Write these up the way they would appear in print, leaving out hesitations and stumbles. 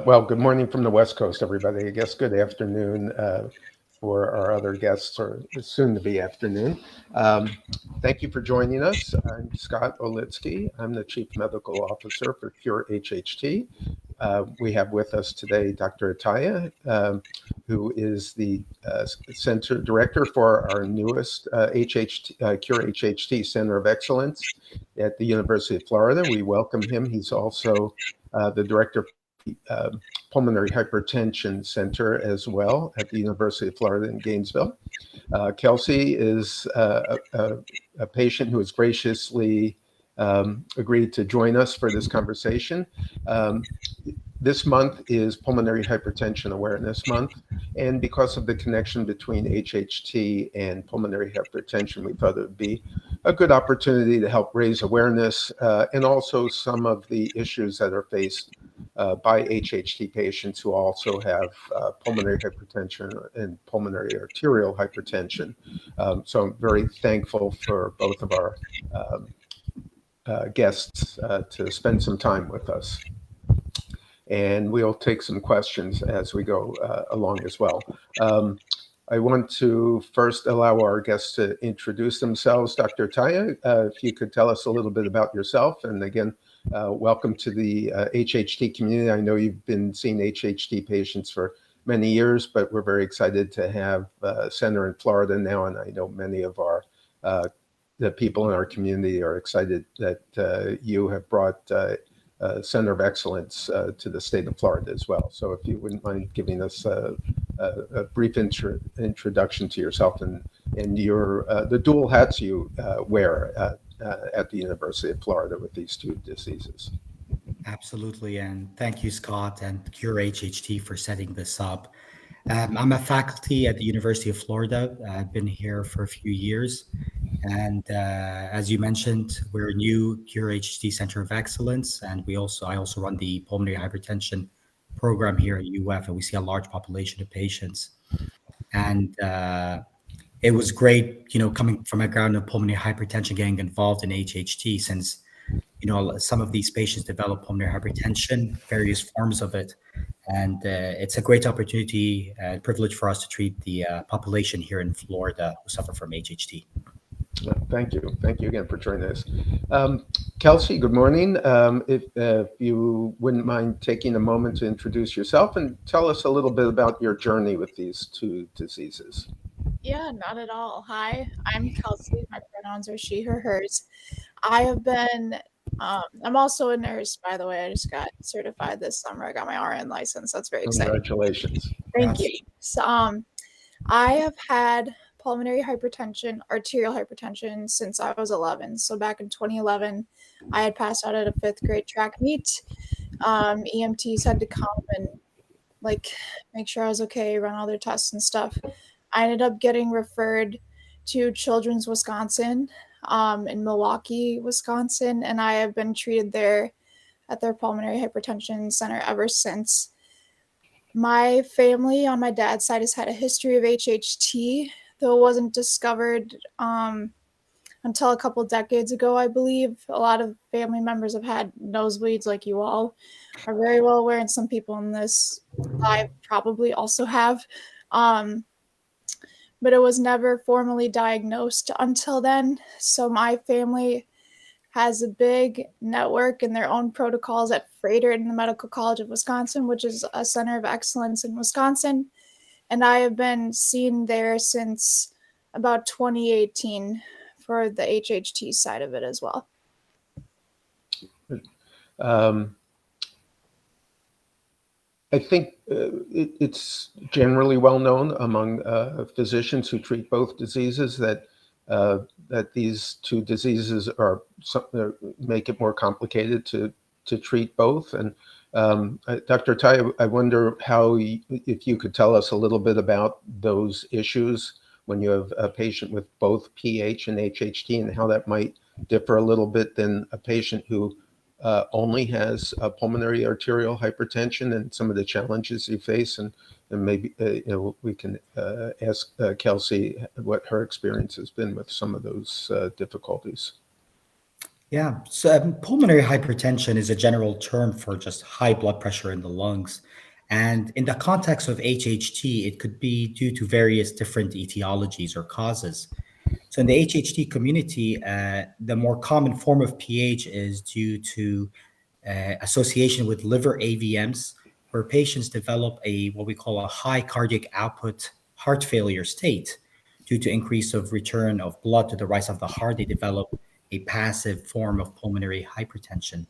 Well, good morning from the West Coast, everybody. I guess good afternoon for our other guests, or soon to be afternoon. Um, Thank you for joining us. I'm Scott Olitsky. I'm the Chief Medical Officer for Cure HHT. We have with us today Dr. Ataya, who is the Center Director for our newest HHT, Cure HHT Center of Excellence at the University of Florida. We welcome him. He's also the Director for the Pulmonary Hypertension Center as well at the University of Florida in Gainesville. Kelsey is a patient who has graciously agreed to join us for this conversation. Um, this month is Pulmonary Hypertension Awareness Month, and because of the connection between HHT and pulmonary hypertension, we thought it would be a good opportunity to help raise awareness and also some of the issues that are faced by HHT patients who also have pulmonary hypertension and pulmonary arterial hypertension. So I'm very thankful for both of our guests to spend some time with us. And we'll take some questions as we go along as well. Um, I want to first allow our guests to introduce themselves. Dr. Taya, if you could tell us a little bit about yourself. And again, welcome to the HHT community. I know you've been seeing HHT patients for many years, but we're very excited to have a center in Florida now. And I know many of our the people in our community are excited that you have brought Center of Excellence to the state of Florida as well. So if you wouldn't mind giving us a brief introduction to yourself and your the dual hats you wear at the University of Florida with these two diseases. Absolutely. And thank you, Scott and Cure HHT for setting this up. I'm a faculty at the University of Florida. I've been here for a few years. And as you mentioned, we're a new Cure HHT Center of Excellence. And I also run the pulmonary hypertension program here at UF, and we see a large population of patients. And it was great, coming from a background of pulmonary hypertension, getting involved in HHT since some of these patients develop pulmonary hypertension, various forms of it, and it's a great opportunity and privilege for us to treat the population here in Florida who suffer from HHT. Thank you. Thank you again for joining us. Um, Kelsey, good morning. If you wouldn't mind taking a moment to introduce yourself and tell us a little bit about your journey with these two diseases. Yeah, not at all. Hi, I'm Kelsey. My pronouns are she, her, hers. I have been, I'm also a nurse, by the way. I just got certified this summer. I got my RN license. That's very exciting. Congratulations. Thank you. Congrats. So, I have had pulmonary hypertension, arterial hypertension since I was 11. So back in 2011, I had passed out at a fifth grade track meet. EMTs had to come and like make sure I was okay, run all their tests and stuff. I ended up getting referred to Children's Wisconsin in Milwaukee, Wisconsin, and I have been treated there at their pulmonary hypertension center ever since. My family on my dad's side has had a history of HHT, though it wasn't discovered until a couple decades ago, I believe. A lot of family members have had nosebleeds, like you all are very well aware, and some people in this live probably also have. Um, but it was never formally diagnosed until then. So my family has a big network and their own protocols at Freighter in the Medical College of Wisconsin, which is a center of excellence in Wisconsin. And I have been seen there since about 2018 for the HHT side of it as well. Um, I think it's generally well known among physicians who treat both diseases that these two diseases make it more complicated to treat both. And Dr. Tai, I wonder if you could tell us a little bit about those issues when you have a patient with both PH and HHT and how that might differ a little bit than a patient who only has pulmonary arterial hypertension and some of the challenges you face, and maybe we can ask Kelsey what her experience has been with some of those difficulties. Yeah, so pulmonary hypertension is a general term for just high blood pressure in the lungs. And in the context of HHT, it could be due to various different etiologies or causes. So in the HHT community, the more common form of PH is due to association with liver AVMs, where patients develop a what we call a high cardiac output heart failure state. Due to increase of return of blood to the right of the heart, they develop a passive form of pulmonary hypertension.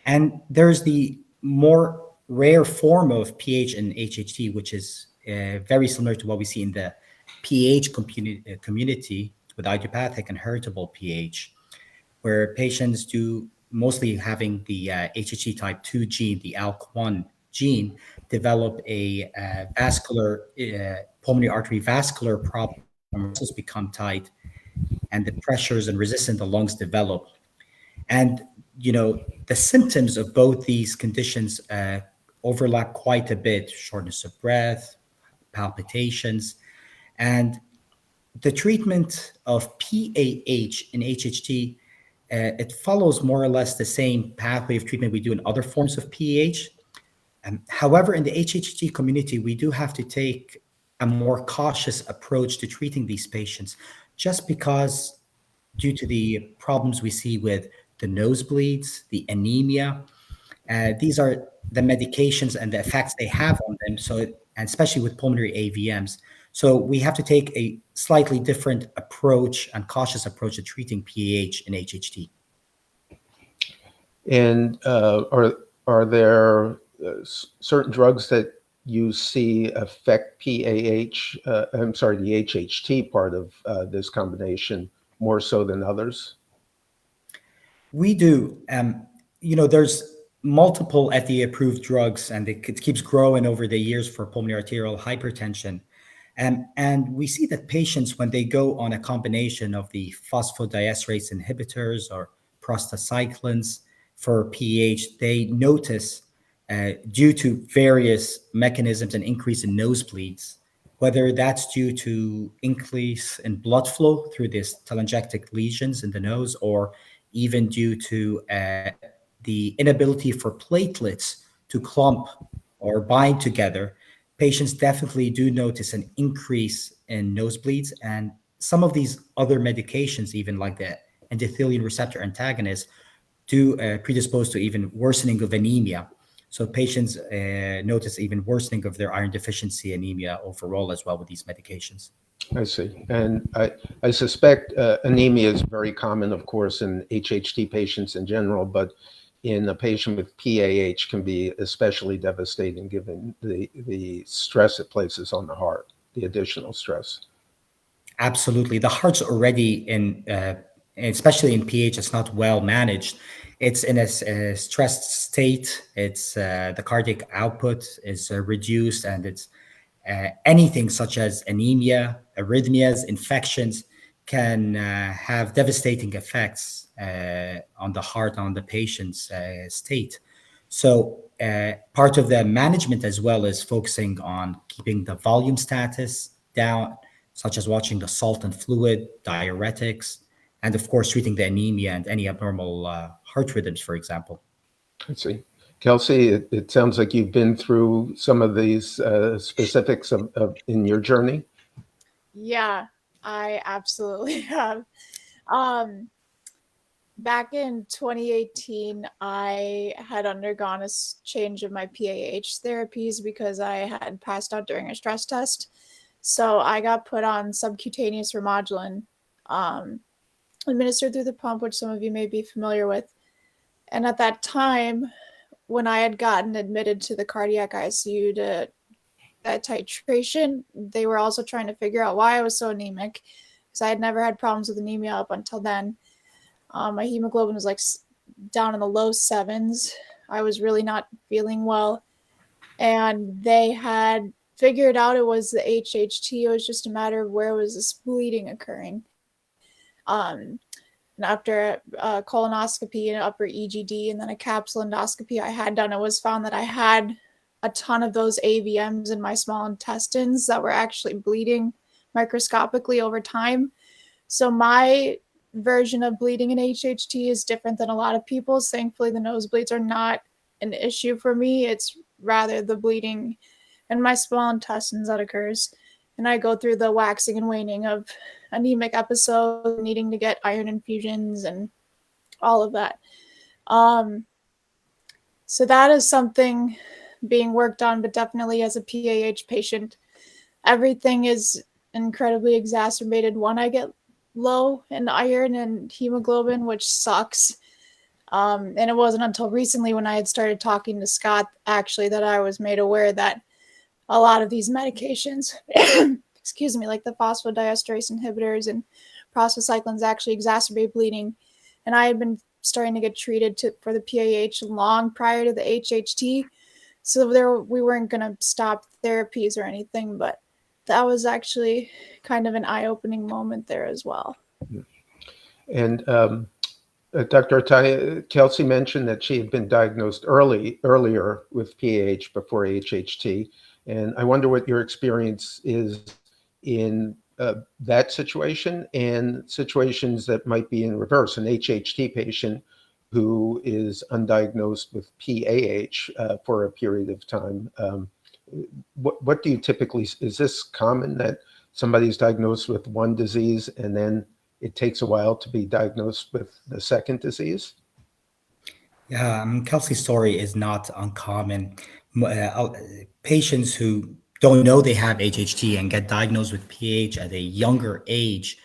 And there's the more rare form of PH and HHT, which is very similar to what we see in the PH community with idiopathic and heritable PH, where patients do mostly having the HHT type 2 gene, the ALK1 gene, develop a vascular pulmonary artery vascular problem, muscles become tight, and the pressures and resistance in the lungs develop. And the symptoms of both these conditions overlap quite a bit: shortness of breath, palpitations, and the treatment of PAH in HHT, it follows more or less the same pathway of treatment we do in other forms of PAH. However, in the HHT community, we do have to take a more cautious approach to treating these patients, just because due to the problems we see with the nosebleeds, the anemia, these are the medications and the effects they have on them. And especially with pulmonary AVMs. So we have to take a slightly different approach and cautious approach to treating PAH and HHT. And are there certain drugs that you see affect PAH? I'm sorry, the HHT part of this combination more so than others? We do. There's multiple FDA-approved drugs, and it keeps growing over the years for pulmonary arterial hypertension. And we see that patients, when they go on a combination of the phosphodiesterase inhibitors or prostacyclins for PH, they notice, due to various mechanisms, an increase in nosebleeds, whether that's due to increase in blood flow through these telangiectatic lesions in the nose, or even due to the inability for platelets to clump or bind together. Patients definitely do notice an increase in nosebleeds, and some of these other medications, even like the endothelin receptor antagonists, do predispose to even worsening of anemia. So patients notice even worsening of their iron deficiency anemia overall as well with these medications. I see. And I suspect anemia is very common, of course, in HHT patients in general, but in a patient with PAH can be especially devastating given the stress it places on the heart, the additional stress. Absolutely. The heart's already especially in PH, it's not well managed. It's in a stressed state. It's the cardiac output is reduced, and it's anything such as anemia, arrhythmias, infections can have devastating effects on the heart, on the patient's state. So part of the management as well is focusing on keeping the volume status down, such as watching the salt and fluid, diuretics, and of course treating the anemia and any abnormal heart rhythms, for example. I see. Kelsey, it sounds like you've been through some of these specifics in your journey. Yeah, I absolutely have. Back in 2018, I had undergone a change of my PAH therapies because I had passed out during a stress test. So I got put on subcutaneous Remodulin, administered through the pump, which some of you may be familiar with. And at that time, when I had gotten admitted to the cardiac ICU to that titration, they were also trying to figure out why I was so anemic, because I had never had problems with anemia up until then. My hemoglobin was like down in the low 7s. I was really not feeling well. And they had figured out it was the HHT. It was just a matter of where was this bleeding occurring. And after a colonoscopy, an upper EGD, and then a capsule endoscopy I had done, it was found that I had a ton of those AVMs in my small intestines that were actually bleeding microscopically over time. So my version of bleeding in HHT is different than a lot of people's. Thankfully, the nosebleeds are not an issue for me. It's rather the bleeding in my small intestines that occurs. And I go through the waxing and waning of anemic episodes, needing to get iron infusions and all of that. So that is something being worked on, but definitely as a PAH patient, everything is incredibly exacerbated when I get low in iron and hemoglobin, which sucks. And it wasn't until recently when I had started talking to Scott, actually, that I was made aware that a lot of these medications, excuse me, like the phosphodiesterase inhibitors and prostacyclins actually exacerbate bleeding. And I had been starting to get treated for the PAH long prior to the HHT. So we weren't going to stop therapies or anything, but that was actually kind of an eye-opening moment there as well. And Dr. Ataya, Kelsey mentioned that she had been diagnosed earlier with PAH before HHT. And I wonder what your experience is in that situation and situations that might be in reverse, an HHT patient who is undiagnosed with PAH for a period of time. What do you typically, is this common that somebody's diagnosed with one disease and then it takes a while to be diagnosed with the second disease? Yeah, Kelsey's story is not uncommon. Patients who don't know they have HHT and get diagnosed with PH at a younger age,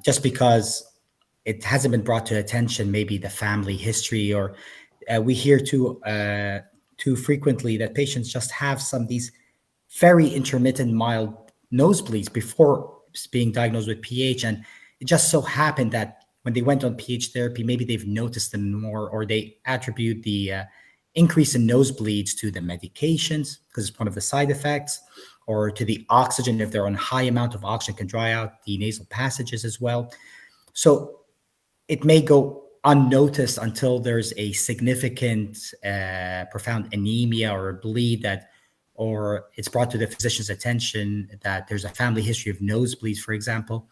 just because it hasn't been brought to attention, maybe the family history, or we hear too frequently that patients just have some of these very intermittent mild nosebleeds before being diagnosed with PH. And it just so happened that when they went on PH therapy, maybe they've noticed them more, or they attribute the increase in nosebleeds to the medications because it's one of the side effects, or to the oxygen. If they're on high amount of oxygen, can dry out the nasal passages as well. So it may go unnoticed until there's a significant, profound anemia or a bleed or it's brought to the physician's attention that there's a family history of nosebleeds, for example,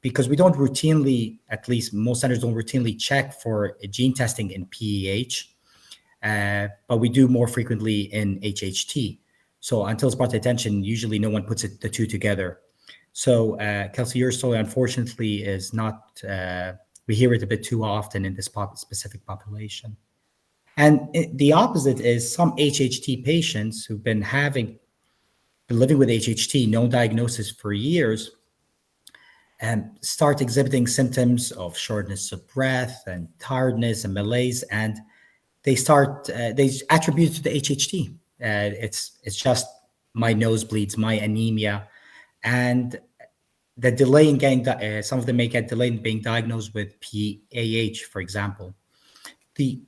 because we don't routinely, at least most centers don't routinely check for gene testing in PAH, but we do more frequently in HHT. So until it's brought to attention, usually no one puts the two together. So Kelsey, your story unfortunately is not, we hear it a bit too often in this specific population. And the opposite is some HHT patients who've been living with HHT, no diagnosis for years, and start exhibiting symptoms of shortness of breath and tiredness and malaise, and they attribute it to the HHT. It's just my nosebleeds, my anemia, and the delay in getting some of them may get delayed in being diagnosed with PAH, for example. The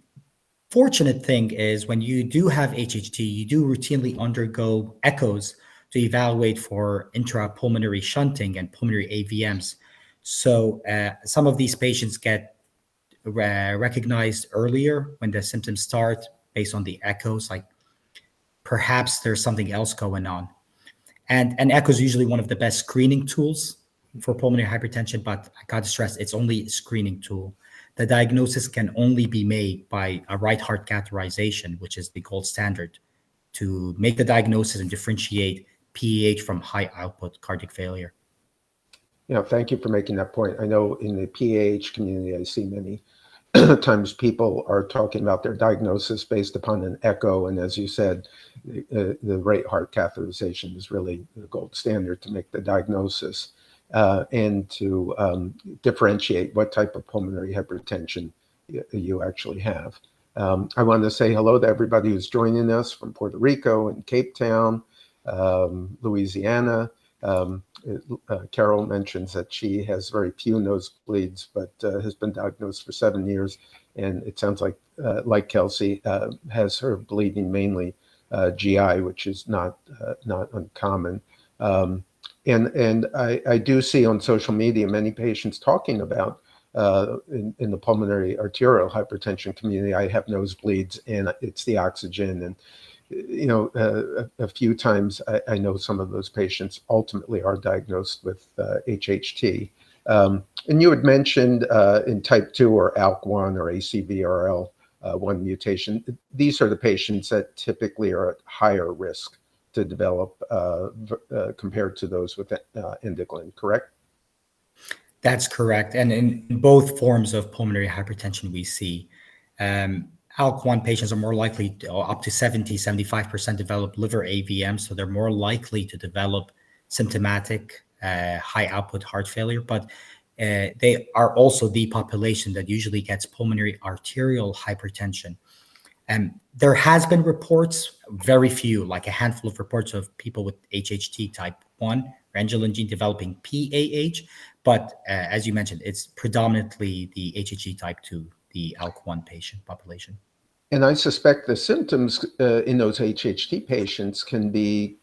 fortunate thing is when you do have HHT, you do routinely undergo echoes to evaluate for intrapulmonary shunting and pulmonary AVMs. So some of these patients get recognized earlier when the symptoms start based on the echoes, like perhaps there's something else going on. And echo is usually one of the best screening tools for pulmonary hypertension, but I got to stress, it's only a screening tool. The diagnosis can only be made by a right heart catheterization, which is the gold standard to make the diagnosis and differentiate PAH from high output cardiac failure. Yeah, thank you for making that point. I know in the PAH community, I see many times people are talking about their diagnosis based upon an echo. And as you said, the right heart catheterization is really the gold standard to make the diagnosis and to differentiate what type of pulmonary hypertension you actually have. I want to say hello to everybody who's joining us from Puerto Rico and Cape Town, Louisiana. Carol mentions that she has very few nosebleeds, but has been diagnosed for 7 years. And it sounds like Kelsey, has her bleeding mainly GI, which is not uncommon. And I do see on social media many patients talking about in the pulmonary arterial hypertension community, I have nosebleeds and it's the oxygen. And a few times I know some of those patients ultimately are diagnosed with HHT. And you had mentioned in type 2 or ALK1 or ACVRL1 mutation, these are the patients that typically are at higher risk to develop compared to those with endocrine, correct? That's correct. And in both forms of pulmonary hypertension, we see ALK1 patients are more likely to, up to 75% develop liver AVM. So they're more likely to develop symptomatic high output heart failure. But they are also the population that usually gets pulmonary arterial hypertension. And there has been reports, very few, like a handful of reports of people with HHT type 1, Angelin gene developing PAH. But as you mentioned, it's predominantly the HHT type 2, the ALK1 patient population. And I suspect the symptoms in those HHT patients can be,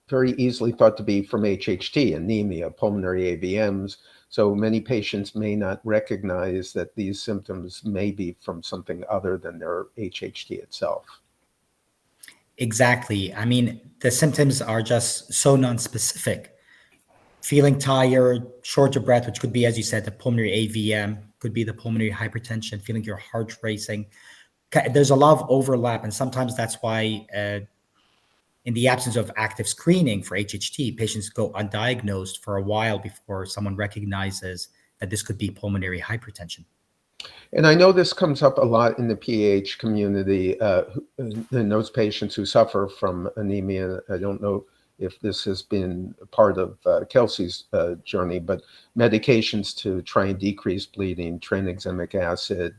very easily thought to be from HHT, anemia, pulmonary AVMs. So many patients may not recognize that these symptoms may be from something other than their HHT itself. Exactly. I mean, the symptoms are just so non-specific. Feeling tired, short of breath, which could be, as you said, the pulmonary AVM, could be the pulmonary hypertension, feeling your heart racing. There's a lot of overlap, and sometimes that's why in the absence of active screening for HHT, patients go undiagnosed for a while before someone recognizes that this could be pulmonary hypertension. And I know this comes up a lot in the PAH community, in those patients who suffer from anemia. I don't know if this has been part of Kelsey's journey, but medications to try and decrease bleeding, tranexamic acid,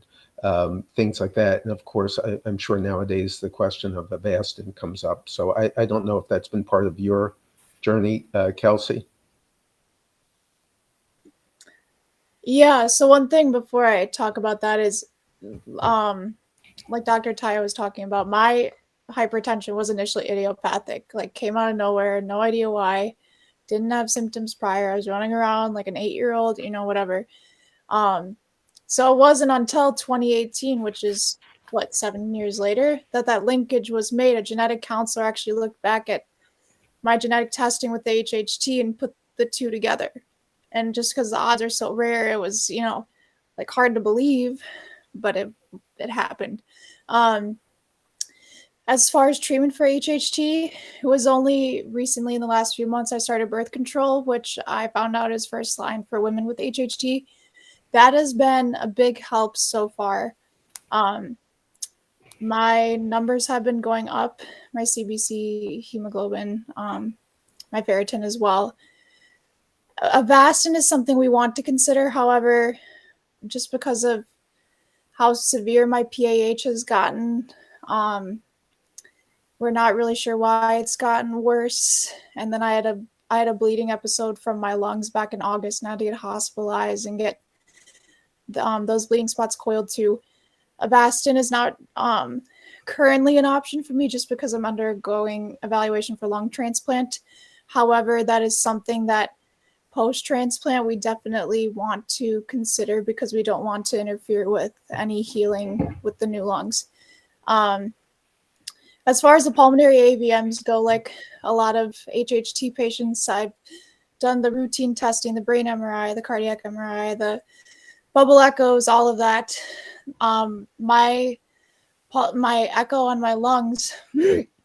things like that. And of course, I'm sure nowadays the question of Avastin comes up. So I don't know if that's been part of your journey, Kelsey. Yeah, so one thing before I talk about that is, like Dr. Taya was talking about, my hypertension was initially idiopathic, like came out of nowhere, no idea why, didn't have symptoms prior. I was running around like an 8-year-old, whatever. So it wasn't until 2018, which is what, 7 years later, that linkage was made. A genetic counselor actually looked back at my genetic testing with the HHT and put the two together. And just because the odds are so rare, it was, like hard to believe, but it happened. As far as treatment for HHT, it was only recently in the last few months I started birth control, which I found out is first line for women with HHT. That has been a big help so far. My numbers have been going up, my CBC, hemoglobin, my ferritin as well. Avastin is something we want to consider. However, just because of how severe my PAH has gotten, we're not really sure why it's gotten worse. And then I had a bleeding episode from my lungs back in August, and I had to get hospitalized and get those bleeding spots coiled too. Avastin is not currently an option for me just because I'm undergoing evaluation for lung transplant. However, that is something that post-transplant we definitely want to consider because we don't want to interfere with any healing with the new lungs. As far as the pulmonary AVMs go, like a lot of HHT patients, I've done the routine testing, the brain MRI, the cardiac MRI, the bubble echoes, all of that. My echo on my lungs,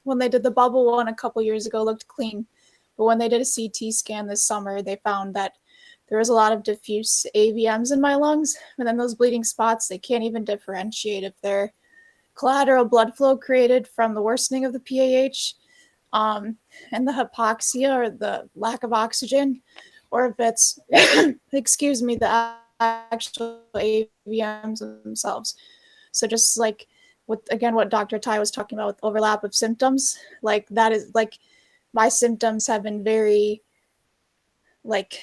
when they did the bubble one a couple years ago, looked clean. But when they did a CT scan this summer, they found that there was a lot of diffuse AVMs in my lungs. And then those bleeding spots, they can't even differentiate if they're collateral blood flow created from the worsening of the PAH and the hypoxia or the lack of oxygen, or if it's, excuse me, the actual AVMs themselves. So just like with, again, what Dr. Tai was talking about with overlap of symptoms, like that is like my symptoms have been very like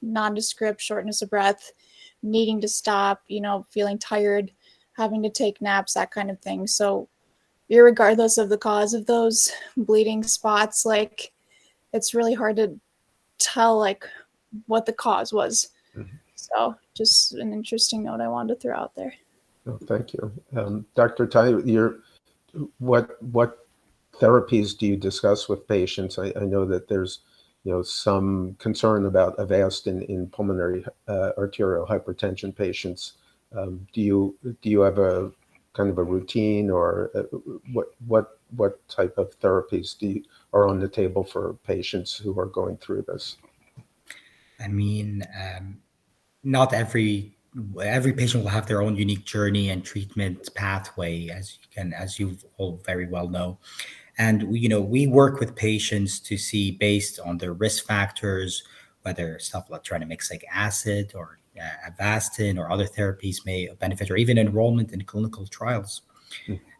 nondescript, shortness of breath, needing to stop, feeling tired, having to take naps, that kind of thing. So irregardless of the cause of those bleeding spots, like it's really hard to tell like what the cause was. Mm-hmm. So just an interesting note I wanted to throw out there. Oh, thank you. Dr. Tai, what therapies do you discuss with patients? I know that there's some concern about Avastin in pulmonary arterial hypertension patients. Do you have a kind of a routine, or what type of therapies are on the table for patients who are going through this? I mean, not every patient will have their own unique journey and treatment pathway, as you all very well know. And we work with patients to see, based on their risk factors, whether stuff like tranexamic acid or Avastin or other therapies may benefit, or even enrollment in clinical trials.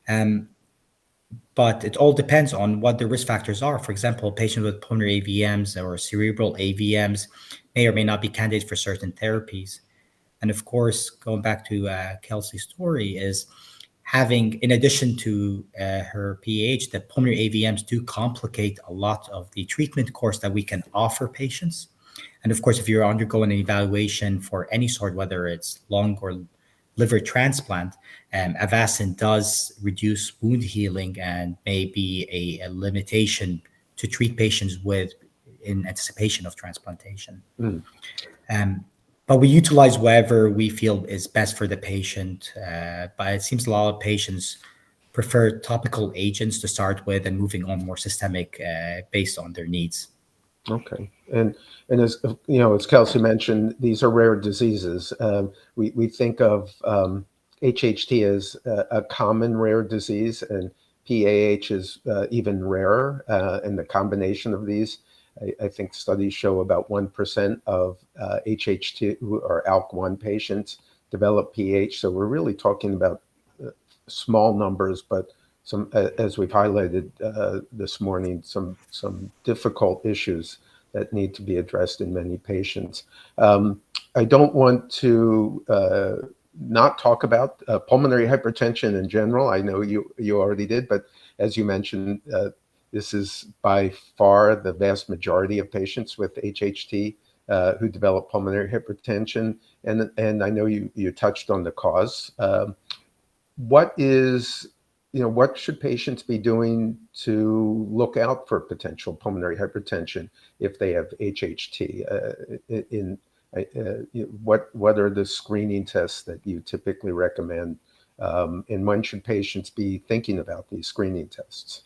Um, but it all depends on what the risk factors are. For example, patients with pulmonary AVMs or cerebral AVMs may or may not be candidates for certain therapies. And of course, going back to Kelsey's story, is having, in addition to her PH, that pulmonary AVMs do complicate a lot of the treatment course that we can offer patients. And of course, if you're undergoing an evaluation for any sort, whether it's lung or liver transplant, Avastin does reduce wound healing and may be a limitation to treat patients with in anticipation of transplantation. Mm. But we utilize whatever we feel is best for the patient. But it seems a lot of patients prefer topical agents to start with, and moving on more systemic based on their needs. Okay, and as Kelsey mentioned, these are rare diseases. We think of HHT as a common rare disease, and PAH is even rarer. And the combination of these, I think studies show about 1% of HHT or ALK1 patients develop PH. So we're really talking about small numbers, but some, as we've highlighted this morning, some difficult issues that need to be addressed in many patients. I don't want to not talk about pulmonary hypertension in general. I know you already did, but as you mentioned, this is by far the vast majority of patients with HHT who develop pulmonary hypertension, and I know you touched on the cause. What should patients be doing to look out for potential pulmonary hypertension if they have HHT? What are the screening tests that you typically recommend? And when should patients be thinking about these screening tests?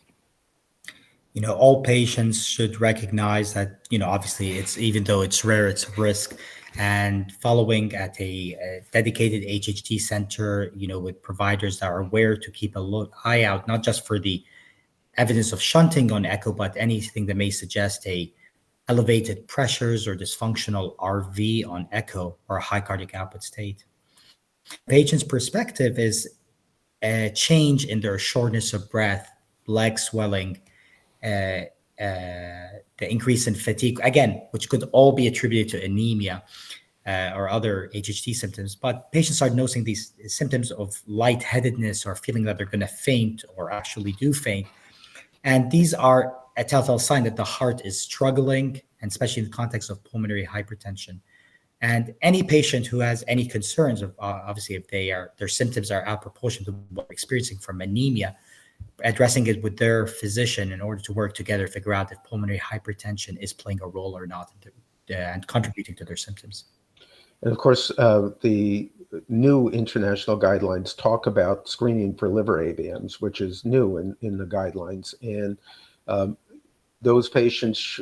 All patients should recognize that, obviously, it's, even though it's rare, it's a risk. And following at a dedicated HHT center, with providers that are aware to keep a eye out, not just for the evidence of shunting on echo, but anything that may suggest a elevated pressures or dysfunctional RV on echo, or a high cardiac output state. Patient's perspective is a change in their shortness of breath, leg swelling, the increase in fatigue, again, which could all be attributed to anemia or other HHT symptoms. But patients are noticing these symptoms of lightheadedness, or feeling that they're going to faint, or actually do faint. And these are a telltale sign that the heart is struggling, and especially in the context of pulmonary hypertension. And any patient who has any concerns of, obviously, if their symptoms are out proportion to what they're experiencing from anemia, addressing it with their physician in order to work together, figure out if pulmonary hypertension is playing a role or not, and contributing to their symptoms. And of course, the new international guidelines talk about screening for liver AVMs, which is new in the guidelines. And those patients,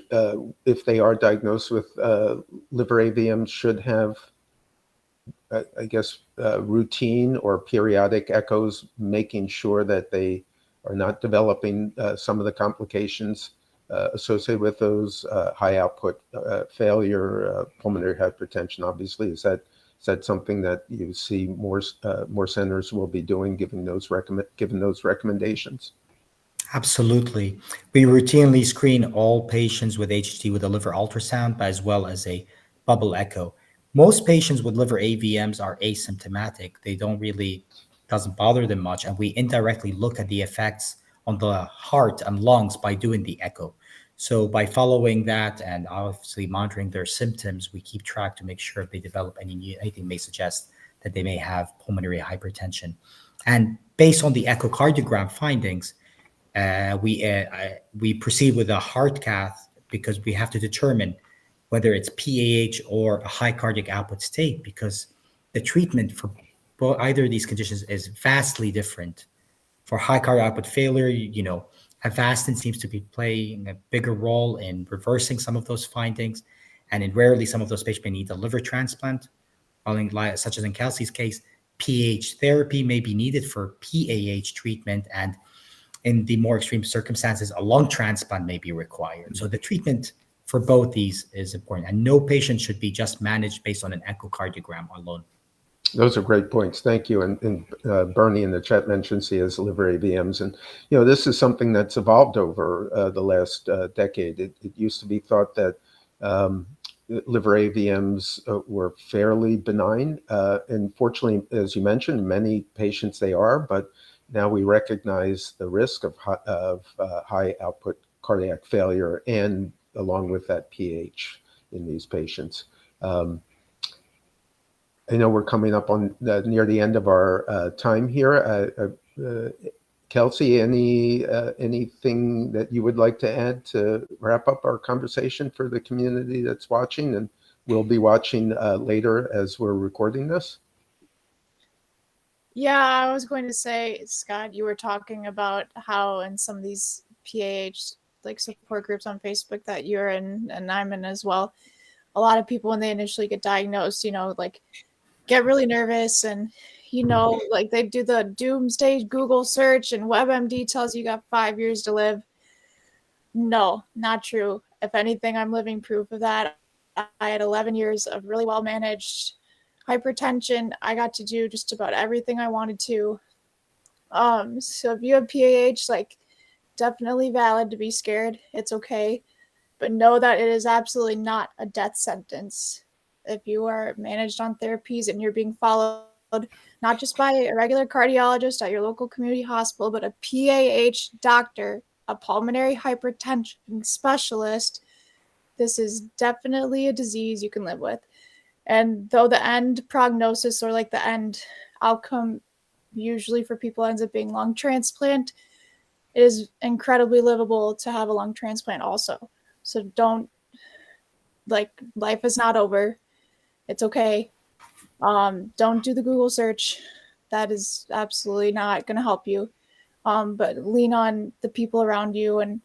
if they are diagnosed with liver AVMs, should have, I guess, routine or periodic echoes, making sure that they are not developing some of the complications associated with those high output failure, pulmonary hypertension. Obviously, is that something that you see more centers will be doing, given those recommendations? Absolutely. We routinely screen all patients with HHT with a liver ultrasound, as well as a bubble echo. Most patients with liver AVMs are asymptomatic. They doesn't bother them much. And we indirectly look at the effects on the heart and lungs by doing the echo. So by following that and obviously monitoring their symptoms, we keep track to make sure if they develop anything may suggest that they may have pulmonary hypertension. And based on the echocardiogram findings, we proceed with a heart cath because we have to determine whether it's PAH or a high cardiac output state, because the treatment for either of these conditions is vastly different. For high cardiac output failure, Avastin seems to be playing a bigger role in reversing some of those findings, and in rarely some of those patients may need a liver transplant, such as in Kelsey's case. PH therapy may be needed for PAH treatment, and in the more extreme circumstances, a lung transplant may be required. So the treatment for both these is important, and no patient should be just managed based on an echocardiogram alone. Those are great points. Thank you. And Bernie in the chat mentions he has liver AVMs. And, this is something that's evolved over the last decade. It used to be thought that liver AVMs were fairly benign. And fortunately, as you mentioned, many patients they are, but now we recognize the risk of high output cardiac failure, and along with that pH in these patients. I know we're coming up on near the end of our time here. Kelsey, anything that you would like to add to wrap up our conversation for the community that's watching and will be watching later as we're recording this? Yeah, I was going to say, Scott, you were talking about how in some of these PAH support groups on Facebook that you're in and I'm in as well, a lot of people when they initially get diagnosed, get really nervous, and they do the doomsday Google search, and WebMD tells you got 5 years to live. No, not true. If anything, I'm living proof of that. I had 11 years of really well managed hypertension. I got to do just about everything I wanted to. So if you have PAH, definitely valid to be scared. It's okay, but know that it is absolutely not a death sentence. If you are managed on therapies and you're being followed not just by a regular cardiologist at your local community hospital, but a PAH doctor, a pulmonary hypertension specialist, this is definitely a disease you can live with. And though the end prognosis or the end outcome usually for people ends up being lung transplant, it is incredibly livable to have a lung transplant also. So don't, life is not over. It's okay. Don't do the Google search. That is absolutely not going to help you. But lean on the people around you, and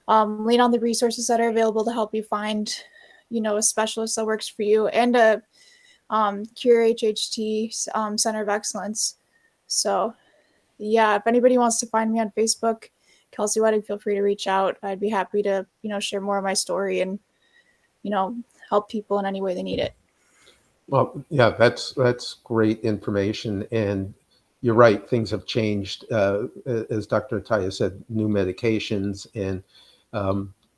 lean on the resources that are available to help you find, a specialist that works for you, and a Cure HHT Center of Excellence. So, yeah, if anybody wants to find me on Facebook, Kelsey Wedding, feel free to reach out. I'd be happy to, share more of my story and, help people in any way they need it. Well, yeah, that's great information, and you're right. Things have changed, as Dr. Ataya said. New medications, and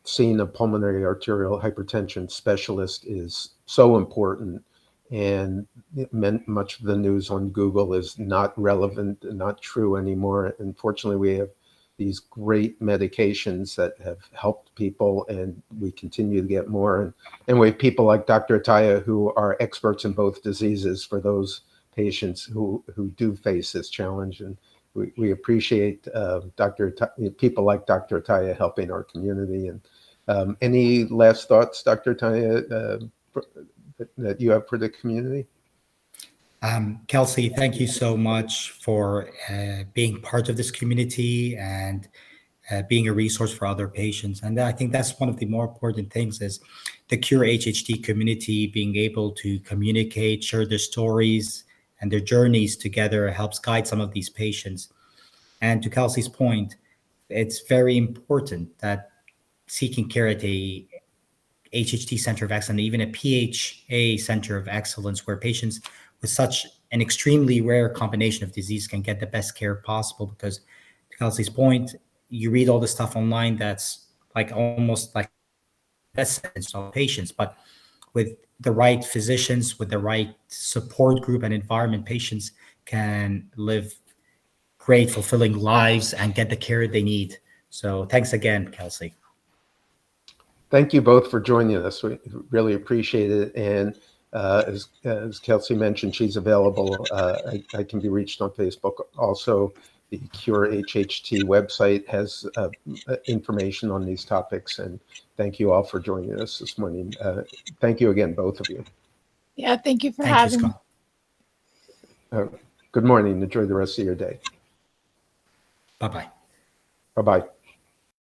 seeing a pulmonary arterial hypertension specialist is so important. And much of the news on Google is not relevant and not true anymore. Unfortunately, we have these great medications that have helped people, and we continue to get more. And we have people like Dr. Ataya who are experts in both diseases for those patients who do face this challenge. And we appreciate people like Dr. Ataya helping our community. And any last thoughts, Dr. Ataya, that you have for the community? Kelsey, thank you so much for being part of this community and being a resource for other patients. And I think that's one of the more important things, is the Cure HHT community being able to communicate, share their stories and their journeys together helps guide some of these patients. And to Kelsey's point, it's very important that seeking care at a HHT Center of Excellence, even a PHA Center of Excellence, where patients with such an extremely rare combination of disease can get the best care possible. Because to Kelsey's point, you read all the stuff online that's almost like death sentence to patients, but with the right physicians, with the right support group and environment, patients can live great, fulfilling lives and get the care they need. So thanks again, Kelsey. Thank you both for joining us. We really appreciate it. And as Kelsey mentioned, she's available. I can be reached on Facebook also. The Cure HHT website has information on these topics, and thank you all for joining us this morning. Thank you again, both of you. Yeah, thank you for Thank you, having me. Scott. Good morning. Enjoy the rest of your day. Bye-bye. Bye-bye.